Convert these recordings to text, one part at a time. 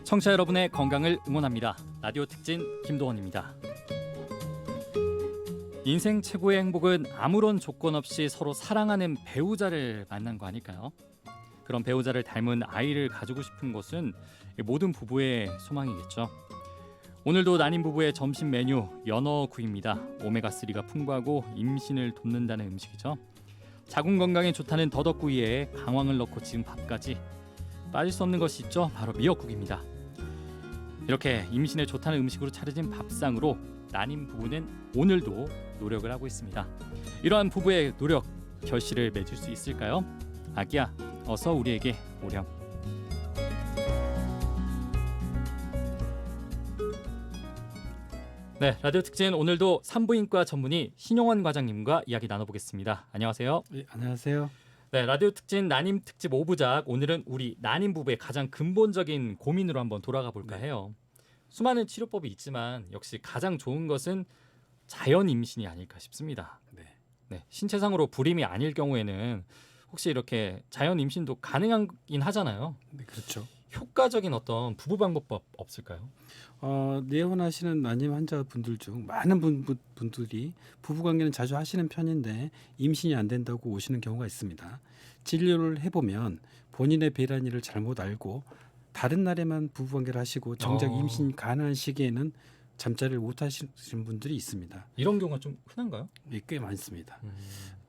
청취자 여러분의 건강을 응원합니다. 라디오 특진 김도원입니다. 인생 최고의 행복은 아무런 조건 없이 서로 사랑하는 배우자를 만난 거 아닐까요? 그런 배우자를 닮은 아이를 가지고 싶은 것은 모든 부부의 소망이겠죠. 오늘도 난임 부부의 점심 메뉴 연어구이입니다. 오메가3가 풍부하고 임신을 돕는다는 음식이죠. 자궁 건강에 좋다는 더덕구이에 강황을 넣고 지은 밥까지 빠질 수 없는 것이 있죠. 바로 미역국입니다. 이렇게 임신에 좋다는 음식으로 차려진 밥상으로 난임 부부는 오늘도 노력을 하고 있습니다. 이러한 부부의 노력 결실을 맺을 수 있을까요? 아기야, 어서 우리에게 오렴. 네, 라디오 특진 오늘도 산부인과 전문의 신용원 과장님과 이야기 나눠보겠습니다. 안녕하세요. 네, 안녕하세요. 네, 라디오 특진 난임 특집 5부작 오늘은 우리 난임 부부의 가장 근본적인 고민으로 한번 돌아가 볼까 해요. 수많은 치료법이 있지만 역시 가장 좋은 것은 자연 임신이 아닐까 싶습니다. 네, 신체상으로 불임이 아닐 경우에는 혹시 이렇게 자연 임신도 가능하긴 하잖아요. 네, 그렇죠. 효과적인 어떤 부부 방법법 없을까요? 내원하시는 난임 환자분들 중 많은 분들이 부부관계는 자주 하시는 편인데 임신이 안 된다고 오시는 경우가 있습니다. 진료를 해보면 본인의 배란일을 잘못 알고 다른 날에만 부부관계를 하시고 정작 임신 가능한 시기에는 잠자리를 못 하시는 분들이 있습니다. 이런 경우가 좀 흔한가요? 네, 꽤 많습니다.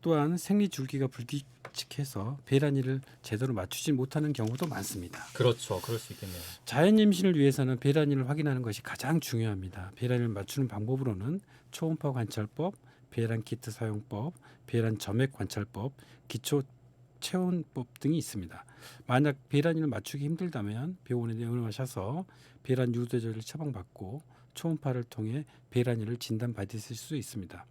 또한 생리 줄기가 불규칙해서 배란일을 제대로 맞추지 못하는 경우도 많습니다. 그렇죠. 그럴 수 있겠네요. 자연 임신을 위해서는 배란일을 확인하는 것이 가장 중요합니다. 배란일을 맞추는 방법으로는 초음파 관찰법, 배란 키트 사용법, 배란 점액 관찰법, 기초 체온법 등이 있습니다. 만약 배란일을 맞추기 힘들다면 병원에 내원하셔서 배란 유도제를 처방받고 초음파를 통해 배란일을 진단받으실 수 있습니다.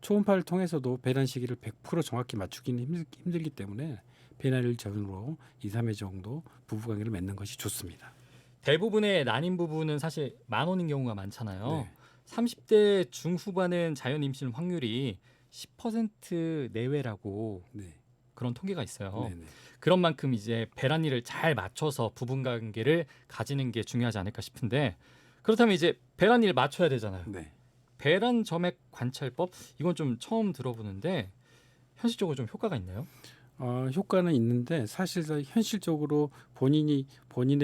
초음파를 통해서도 배란 시기를 100% 정확히 맞추기는 힘들기 때문에 배란일 전후로 2, 3회 정도 부부관계를 맺는 것이 좋습니다. 대부분의 난임 부부는 사실 만원인 경우가 많잖아요. 네. 30대 중후반은 자연 임신 확률이 10% 내외라고 네. 그런 통계가 있어요. 네네. 그런 만큼 이제 배란일을 잘 맞춰서 부부관계를 가지는 게 중요하지 않을까 싶은데 그렇다면 이제 배란일 맞춰야 되잖아요. 네. 배란 점액 관찰법 이건 좀 처음 들어보는데 현실적으로 좀 효과가 있나요? 효과는 있는데 사실 현실적으로 본인의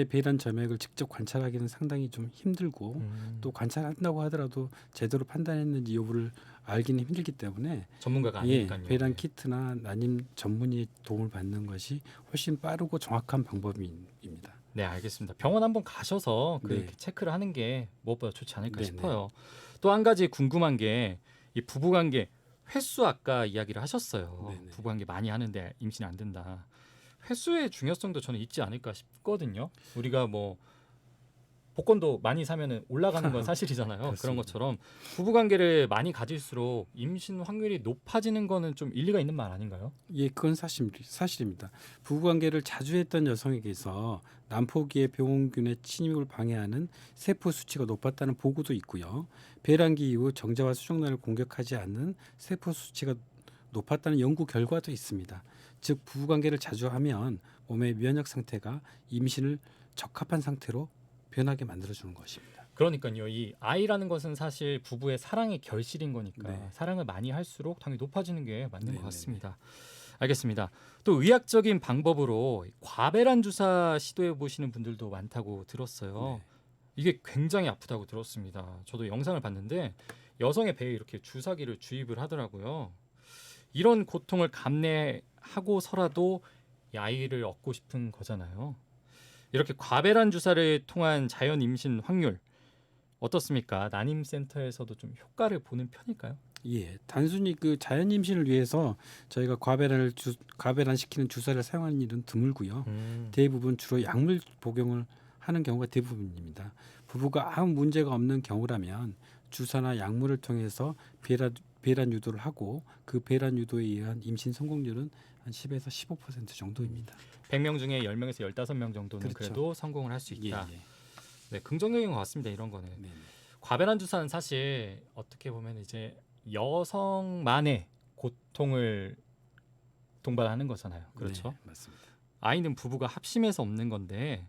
배란 점액을 직접 관찰하기는 상당히 좀 힘들고 또 관찰한다고 하더라도 제대로 판단했는지 여부를 알기는 힘들기 때문에 전문가가 아니니까요. 배란 키트나 난임 전문의의 도움을 받는 것이 훨씬 빠르고 정확한 방법입니다. 네, 알겠습니다. 병원 한번 가셔서 그렇게 네. 체크를 하는 게 무엇보다 좋지 않을까 네네. 싶어요. 또 한 가지 궁금한 게 이 부부관계 횟수 아까 이야기를 하셨어요. 네네. 부부관계 많이 하는데 임신이 안 된다. 횟수의 중요성도 저는 있지 않을까 싶거든요. 우리가 뭐 복권도 많이 사면은 올라가는 건 사실이잖아요. 그런 것처럼 부부관계를 많이 가질수록 임신 확률이 높아지는 거는 좀 일리가 있는 말 아닌가요? 예, 그건 사실입니다. 부부관계를 자주 했던 여성에게서 난포기의 병원균의 침입을 방해하는 세포 수치가 높았다는 보고도 있고요. 배란기 이후 정자와 수정란을 공격하지 않는 세포 수치가 높았다는 연구 결과도 있습니다. 즉 부부관계를 자주 하면 몸의 면역 상태가 임신을 적합한 상태로 변하게 만들어주는 것입니다. 그러니까요. 이 아이라는 것은 사실 부부의 사랑의 결실인 거니까 네. 사랑을 많이 할수록 당연히 높아지는 게 맞는 네네네. 것 같습니다. 알겠습니다. 또 의학적인 방법으로 과배란 주사 시도해 보시는 분들도 많다고 들었어요. 네. 이게 굉장히 아프다고 들었습니다. 저도 영상을 봤는데 여성의 배에 이렇게 주사기를 주입을 하더라고요. 이런 고통을 감내하고서라도 이 아이를 얻고 싶은 거잖아요. 이렇게 과배란 주사를 통한 자연 임신 확률 어떻습니까? 난임센터에서도 좀 효과를 보는 편일까요? 예, 단순히 그 자연 임신을 위해서 저희가 과배란 시키는 주사를 사용하는 일은 드물고요. 대부분 주로 약물 복용을 하는 경우가 대부분입니다. 부부가 아무 문제가 없는 경우라면 주사나 약물을 통해서 배란 유도를 하고 그 배란 유도에 의한 임신 성공률은 한 10에서 15% 정도입니다. 100명 중에 10명에서 15명 정도는 그렇죠. 그래도 성공을 할 수 있다. 예. 네, 긍정적인 것 같습니다. 이런 거는. 네. 과배란 주사는 사실 어떻게 보면 이제 여성만의 고통을 동반하는 거잖아요. 그렇죠? 네, 맞습니다. 아이는 부부가 합심해서 없는 건데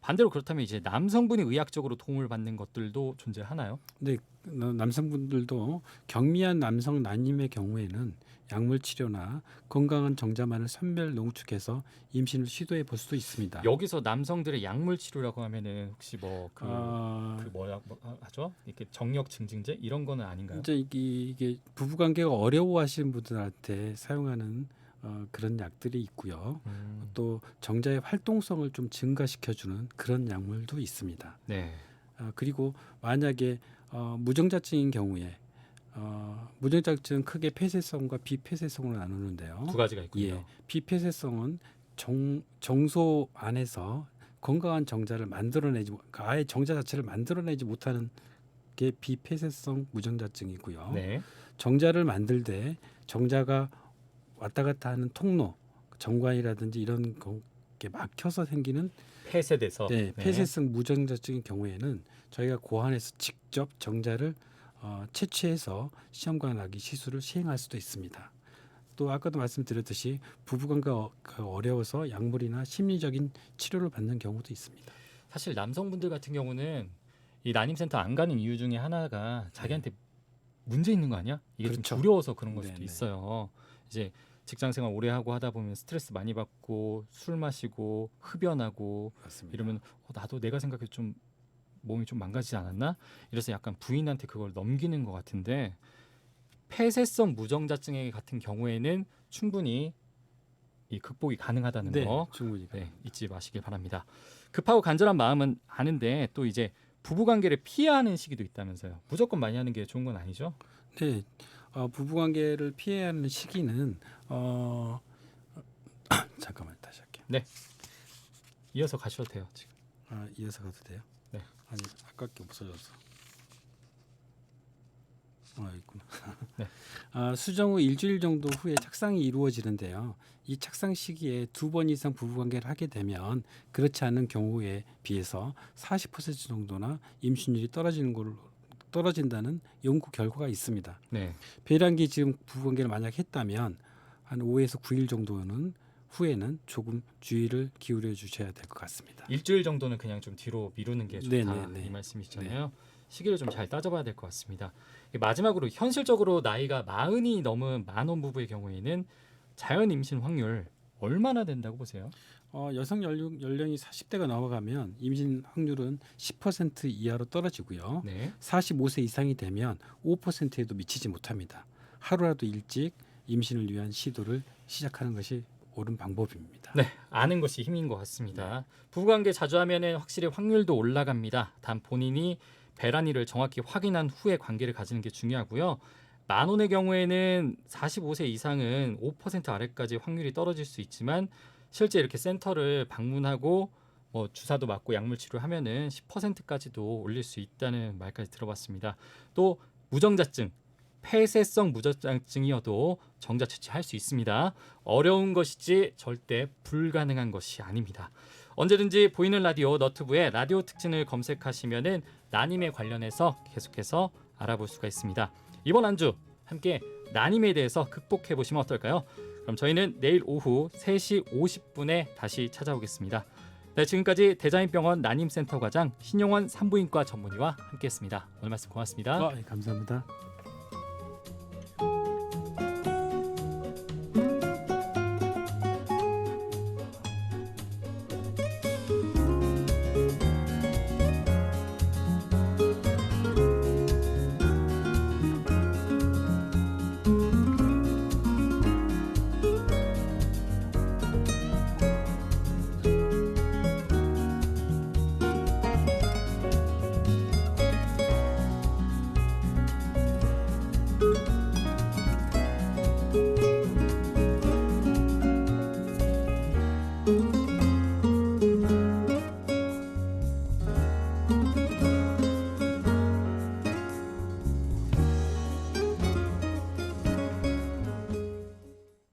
반대로 그렇다면 이제 남성분이 의학적으로 도움을 받는 것들도 존재하나요? 근데 남성분들도 경미한 남성 난임의 경우에는 약물 치료나 건강한 정자만을 선별 농축해서 임신을 시도해 볼 수도 있습니다. 여기서 남성들의 약물 치료라고 하면은 혹시 아, 하죠? 이렇게 정력 증진제 이런 거는 아닌가요? 이제 이게 부부관계가 어려워하시는 분들한테 사용하는 그런 약들이 있고요. 또 정자의 활동성을 좀 증가시켜주는 그런 약물도 있습니다. 네. 그리고 만약에 무정자증인 경우에 무정자증은 크게 폐쇄성과 비폐쇄성으로 나누는데요. 두 가지가 있군요. 예, 비폐쇄성은 정소 안에서 건강한 정자를 만들어내지, 그러니까 아예 정자 자체를 만들어내지 못하는 게 비폐쇄성 무정자증이고요. 네. 정자를 만들 때 정자가 왔다 갔다 하는 통로, 정관이라든지 이런 게 막혀서 생기는 폐쇄돼서. 네, 폐쇄성 무정자증인 경우에는 저희가 고안에서 직접 정자를 채취해서 시험관하기 시술을 시행할 수도 있습니다. 또 아까도 말씀드렸듯이 부부관계가 어려워서 약물이나 심리적인 치료를 받는 경우도 있습니다. 사실 남성분들 같은 경우는 이 난임센터 안 가는 이유 중에 하나가 자기한테 문제 있는 거 아니야? 이게 그렇죠. 좀 두려워서 그런 걸 수도 네네. 있어요. 이제 직장 생활 오래 하고 하다 보면 스트레스 많이 받고 술 마시고 흡연하고 맞습니다. 이러면 나도 내가 생각해 좀 몸이 좀 망가지지 않았나? 이래서 약간 부인한테 그걸 넘기는 것 같은데 폐쇄성 무정자증 같은 경우에는 충분히 이 극복이 가능하다는 네, 거 충분히. 잊지 마시길 바랍니다. 급하고 간절한 마음은 아는데 또 이제 부부관계를 피하는 시기도 있다면서요. 무조건 많이 하는 게 좋은 건 아니죠? 네, 부부관계를 피해야 하는 시기는 잠깐만 다시 할게요. 이어서 가셔도 돼요. 지금. 이어서 가도 돼요? 네. 아니 아깝게 없어져서. 있구나. 네. 수정 후 일주일 정도 후에 착상이 이루어지는데요. 이 착상 시기에 2번 이상 부부관계를 하게 되면 그렇지 않은 경우에 비해서 40% 정도나 임신율이 떨어진다는 연구 결과가 있습니다. 네. 배란기 지금 부부관계를 만약 했다면 한 5에서 9일 정도는 후에는 조금 주의를 기울여 주셔야 될 것 같습니다. 일주일 정도는 그냥 좀 뒤로 미루는 게 좋다. 네네네. 이 말씀이시잖아요. 시기를 좀 잘 따져봐야 될 것 같습니다. 마지막으로 현실적으로 나이가 40이 넘은 만원 부부의 경우에는 자연 임신 확률 얼마나 된다고 보세요? 여성 연령이 40대가 넘어가면 임신 확률은 10% 이하로 떨어지고요. 네. 45세 이상이 되면 5%에도 미치지 못합니다. 하루라도 일찍 임신을 위한 시도를 시작하는 것이 옳은 방법입니다. 네, 아는 것이 힘인 것 같습니다. 부부관계 자주 하면은 확실히 확률도 올라갑니다. 단 본인이 배란일을 정확히 확인한 후에 관계를 가지는 게 중요하고요. 만원의 경우에는 45세 이상은 5% 아래까지 확률이 떨어질 수 있지만 실제 이렇게 센터를 방문하고 주사도 맞고 약물 치료하면은 10%까지도 올릴 수 있다는 말까지 들어봤습니다. 또 무정자증, 폐쇄성 무정자증이어도 정자 채취할 수 있습니다. 어려운 것이지 절대 불가능한 것이 아닙니다. 언제든지 보이는 라디오 너튜브에 라디오 특징을 검색하시면은 난임에 관련해서 계속해서 알아볼 수가 있습니다. 이번 한 주 함께 난임에 대해서 극복해 보시면 어떨까요? 그럼 저희는 내일 오후 3시 50분에 다시 찾아오겠습니다. 네, 지금까지 대자연병원 난임센터 과장 신용원 산부인과 전문의와 함께했습니다. 오늘 말씀 고맙습니다. 감사합니다.